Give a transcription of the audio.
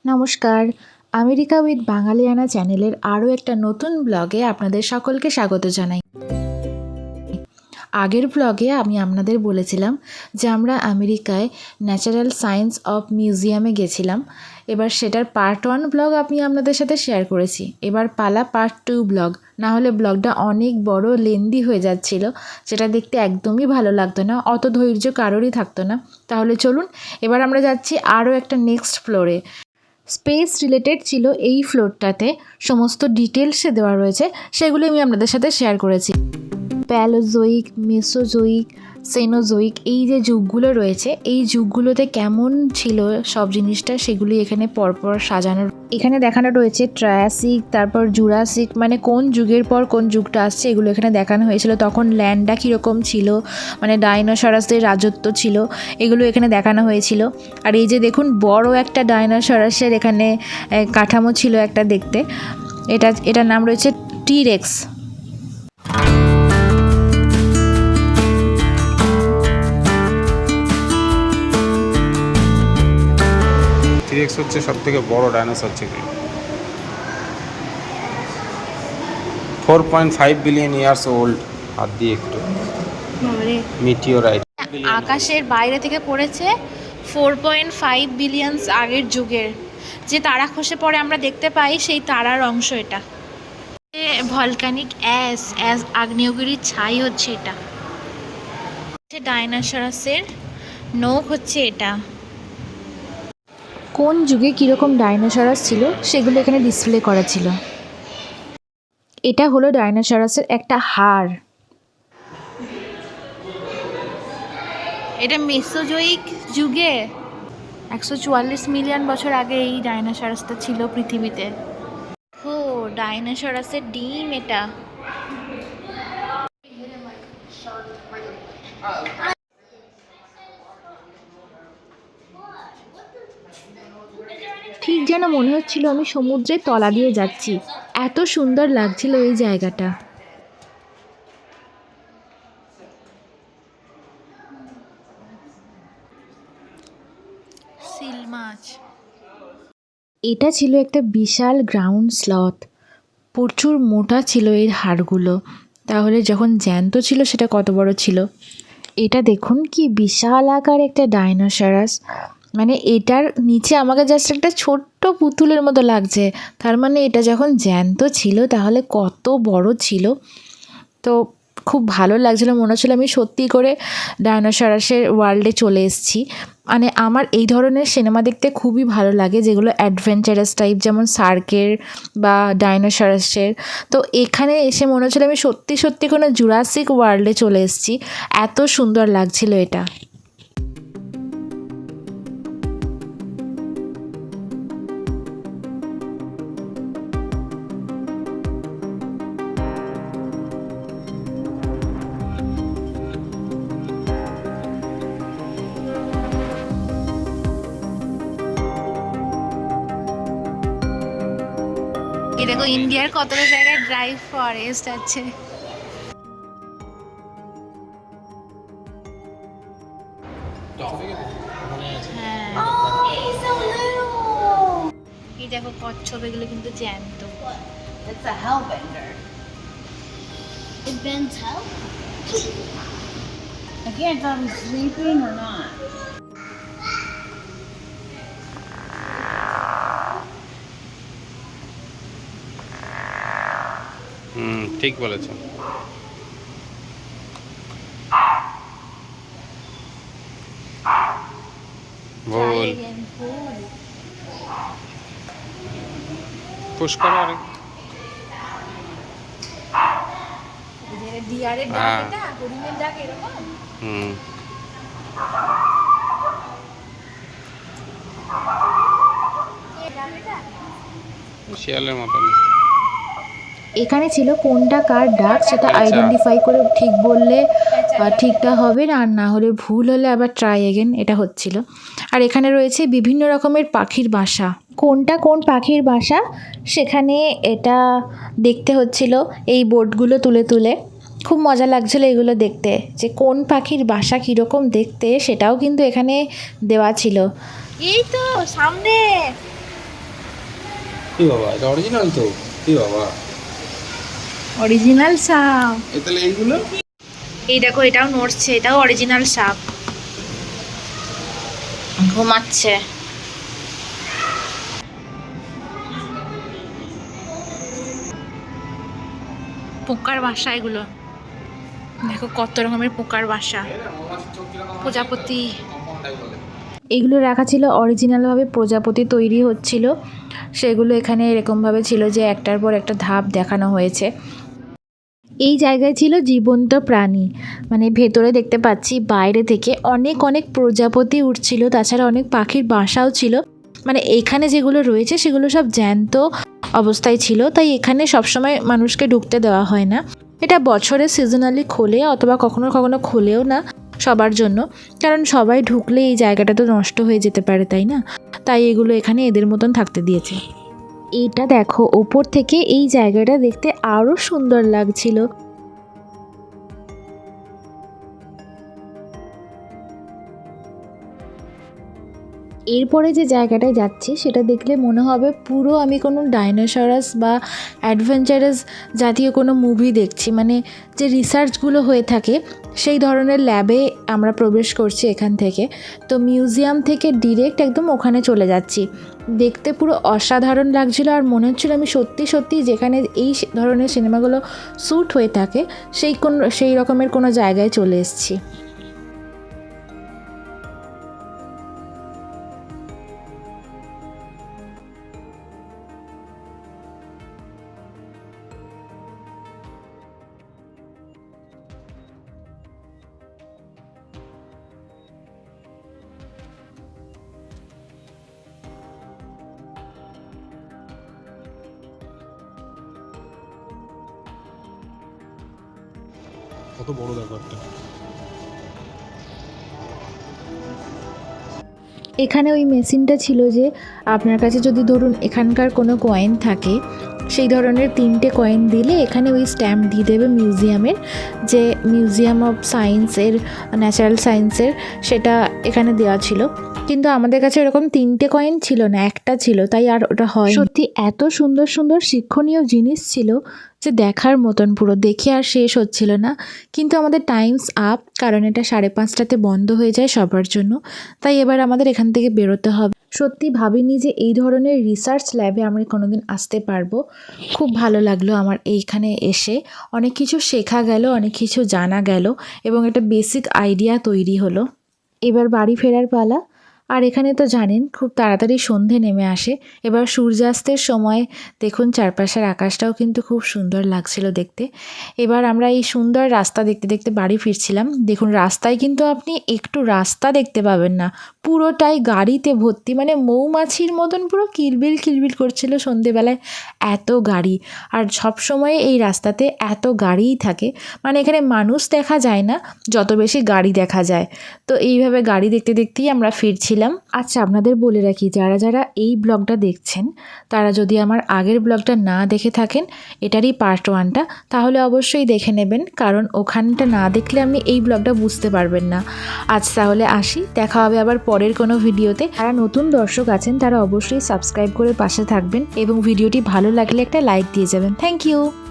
নমস্কার, America with বাঙালিয়ানা চ্যানেলের আরও একটা নতুন ব্লগে আপনাদের সকলকে স্বাগত জানাই। আগের ব্লগে আমি আপনাদের বলেছিলাম যে আমরা আমেরিকায় ন্যাচারাল সায়েন্স অফ মিউজিয়ামে গেছিলাম। এবার সেটার পার্ট 1 ব্লগ আমি আপনাদের সাথে শেয়ার করেছি। এবার পালা পার্ট 2 ব্লগ, না হলে ব্লগটা অনেক বড় লেন্দি হয়ে যাচ্ছিল, যেটা দেখতে একদমই ভালো লাগতো না, অত ধৈর্য কারোরই থাকতো না। তাহলে চলুন এবার আমরা যাচ্ছি আরও একটা নেক্সট ফ্লোরে। স্পেস রিলেটেড ছিল এই ফ্লোরটাতে, সমস্ত ডিটেলসে দেওয়া রয়েছে, সেগুলি আমি আপনাদের সাথে শেয়ার করেছি। প্যালোজোইক, মেসোজোইক, সেনোজোইক এই যে যুগগুলো রয়েছে, এই যুগগুলোতে কেমন ছিল সব জিনিসটা সেগুলি এখানে পরপর সাজানো। এখানে দেখানো রয়েছে ট্রায়াসিক, তারপর জুরাসিক, মানে কোন যুগের পর কোন যুগটা আসছে এগুলো এখানে দেখানো হয়েছিল। তখন ল্যান্ডটা কীরকম ছিল, মানে ডাইনোসরাসদের রাজত্ব ছিল, এগুলো এখানে দেখানো হয়েছিল। আর এই যে দেখুন বড় একটা ডাইনোসরাসের এখানে কাঠামো ছিল একটা দেখতে, এটার নাম রয়েছে টিরেক্স। টিরেক্স হচ্ছে সব থেকে বড় ডাইনোসর ছিল। 4.5 বিলিয়ন ইয়ার্স ওল্ড। হাত দিয়ে একটু মিটিওরাইট আকাশের বাইরে থেকে পড়েছে 4.5 বিলিয়ন আগের যুগের যে তারা খসে পড়ে আমরা দেখতে পাই, সেই তারার অংশ এটা। ভলকানিক অ্যাশ আগ্নেয়গিরির ছাই হচ্ছে এটা। ডাইনোসরাসের নোখ হচ্ছে এটা। কোন যুগে কীরকম ডাইনোসরাস ছিল সেগুলো এখানে ডিসপ্লে করা ছিল। এটা হলো ডাইনোসরাসের একটা হাড়। এটা মেসোজোইক যুগে 144 মিলিয়ন বছর আগে এই ডাইনোসরাসটা ছিল পৃথিবীতে। ও ডাইনোসরাসের ডিম এটা। ঠিক যেন মনে হচ্ছিল আমি সমুদ্রের তলা দিয়ে যাচ্ছি, এত সুন্দর লাগছিল এই জায়গাটা। সিল মাছ। এটা ছিল একটা বিশাল গ্রাউন্ড স্লথ, প্রচুর মোটা ছিল এর হাড়গুলো। তাহলে যখন জ্যান্ত ছিল সেটা কত বড় ছিল। এটা দেখুন কি বিশাল আকার একটা ডাইনোসরাস, মানে এটার নিচে আমাকে জাস্ট একটা ছোট্ট পুতুলের মতো লাগছে। তার মানে এটা যখন জ্যান্ত ছিল তাহলে কত বড় ছিল। তো খুব ভালো লাগছিলো, মনে হচ্ছিলো আমি সত্যি করে ডাইনোসরাসের ওয়ার্ল্ডে চলে এসেছি। মানে আমার এই ধরনের সিনেমা দেখতে খুবই ভালো লাগে, যেগুলো অ্যাডভেঞ্চারাস টাইপ, যেমন সার্কের বা ডাইনোসরাসের। তো এখানে এসে মনে হচ্ছিলো আমি সত্যি সত্যি কোনো জুরাসিক ওয়ার্ল্ডে চলে এসেছি, এত সুন্দর লাগছিল এটা। এই দেখো ইন্ডিয়ার কতটা জায়গায় ড্রাই ফরেস্ট আছে। এই দেখো কচ্ছপ, এগুলো কিন্তু জ্যান্ত। It's a hellbender. It bends hell? I can't tell if he's sleeping or not. ঠিক বলেছেন। ভুল পুষ্কর আরে ডিয়ারের ডাক, এটা হরিণের ডাক এরকম। শিয়ালের মতন। এখানে ছিল কোনটা কার ডাক সেটা আইডেন্টিফাই করে ঠিক বললে ঠিকটা হবে, আর না হলে ভুল হলে আবার ট্রাই এগেন, এটা হচ্ছিল। আর এখানে রয়েছে বিভিন্ন রকমের পাখির বাসা, কোনটা কোন পাখির বাসা সেখানে এটা দেখতে হচ্ছিল এই বোর্ডগুলো তুলে তুলে। খুব মজা লাগছিলো এগুলো দেখতে, যে কোন পাখির বাসা কীরকম দেখতে সেটাও কিন্তু এখানে দেওয়া ছিল। এই তো সামনে এই বাবা এটা অরিজিনাল তো, এই বাবা অরিজিনাল সাপ। তাহলে এইগুলো এই দেখো এটাও নড়ছে, এটাও অরিজিনাল সাপ, ঘুমাচ্ছে। পোকার বাসা এগুলো, দেখো কত রকমের পোকার বাসা, প্রজাপতি। এগুলো রাখা ছিল অরিজিনালভাবে, প্রজাপতি তৈরি হচ্ছিল সেগুলো এখানে এরকমভাবে ছিল যে একটার পর একটা ধাপ দেখানো হয়েছে। এই জায়গায় ছিল জীবন্ত প্রাণী, মানে ভেতরে দেখতে পাচ্ছি বাইরে থেকে অনেক অনেক প্রজাপতি উঠছিল, তাছাড়া অনেক পাখির বাসাও ছিল। মানে এখানে যেগুলো রয়েছে সেগুলো সব জ্যান্ত অবস্থায় ছিল, তাই এখানে সবসময় মানুষকে ঢুকতে দেওয়া হয় না। এটা বছরে সিজনালি খোলে অথবা কখনো কখনো খোলেও না সবার জন্য, কারণ সবাই ঢুকলে এই জায়গাটা তো নষ্ট হয়ে যেতে পারে, তাই না? তাই এগুলো এখানে এদের মতন থাকতে দিয়েছে। এটা দেখো ওপর থেকে এই জায়গাটা দেখতে আরও সুন্দর লাগছিল। এরপরে যে জায়গাটায় যাচ্ছি সেটা দেখলে মনে হবে পুরো আমি কোনো ডাইনোসরাস বা অ্যাডভেঞ্চারাস জাতীয় কোনো মুভি দেখছি। মানে যে রিসার্চগুলো হয়ে থাকে সেই ধরনের ল্যাবে আমরা প্রবেশ করছি এখান থেকে। তো মিউজিয়াম থেকে ডিরেক্ট একদম ওখানে চলে যাচ্ছি। দেখতে পুরো অসাধারণ লাগছিল, আর মনে হচ্ছিল আমি সত্যি সত্যি যেখানে এই ধরনের সিনেমাগুলো শ্যুট হয়ে থাকে সেই রকমের কোনো জায়গায় চলে এসেছি। কত বড় ব্যাপারটা। এখানে ওই মেশিনটা ছিল যে আপনার কাছে যদি ধরুন এখানকার কোনো কয়েন থাকে, সেই ধরনের 3টে কয়েন দিলে এখানে ওই স্ট্যাম্প দিয়ে দেবে মিউজিয়ামের, যে মিউজিয়াম অফ সায়েন্সের, ন্যাচারাল সায়েন্সের, সেটা এখানে দেওয়া ছিল। কিন্তু আমাদের কাছে এরকম 3টে কয়েন ছিল না, একটা ছিল, তাই আর ওটা হয়। সত্যি এত সুন্দর সুন্দর শিক্ষণীয় জিনিস ছিল যে দেখার মতন, পুরো দেখে আর শেষ হচ্ছিল না। কিন্তু আমাদের টাইমস আপ, কারণ এটা 5:30টাতে বন্ধ হয়ে যায় সবার জন্য, তাই এবার আমাদের এখান থেকে বেরোতে হবে। সত্যি ভাবিনি যে এই ধরনের রিসার্চ ল্যাবে আমরা কোনোদিন আসতে পারবো। খুব ভালো লাগলো আমার এইখানে এসে, অনেক কিছু শেখা গেল, অনেক কিছু জানা গেল এবং একটা বেসিক আইডিয়া তৈরি হলো। এবার বাড়ি ফেরার পালা। আর এখানে তো জানেন খুব তাড়াতাড়ি সন্ধে নেমে আসে। এবার সূর্যাস্তের সময় দেখুন চারপাশের আকাশটাও কিন্তু খুব সুন্দর লাগছিল দেখতে। এবার আমরা এই সুন্দর রাস্তা দেখতে দেখতে বাড়ি ফিরছিলাম। দেখুন রাস্তায় কিন্তু আপনি একটু রাস্তা দেখতে পাবেন না, পুরোটাই গাড়িতে ভর্তি, মানে মৌমাছির মতন পুরো কিলবিল কিলবিল করছিল সন্ধেবেলায়, এত গাড়ি। আর সব সময় এই রাস্তাতে এত গাড়িই থাকে, মানে এখানে মানুষ দেখা যায় না, যত বেশি গাড়ি দেখা যায়। তো এইভাবে গাড়ি দেখতে দেখতেই আমরা ফিরছিলাম। আচ্ছা আপনাদের বলে রাখি, যারা যারা এই ব্লগটা দেখছেন তারা যদি আমার আগের ব্লগটা না দেখে থাকেন, এটারই পার্ট 1টা, তাহলে অবশ্যই দেখে নেবেন, কারণ ওখানটা না দেখলে আপনি এই ব্লগটা বুঝতে পারবেন না। আজ তাহলে আসি, দেখা হবে আবার পরের কোনো ভিডিওতে। যারা নতুন দর্শক আছেন তারা অবশ্যই সাবস্ক্রাইব করে পাশে থাকবেন এবং ভিডিওটি ভালো লাগলে একটা লাইক দিয়ে যাবেন। Thank you.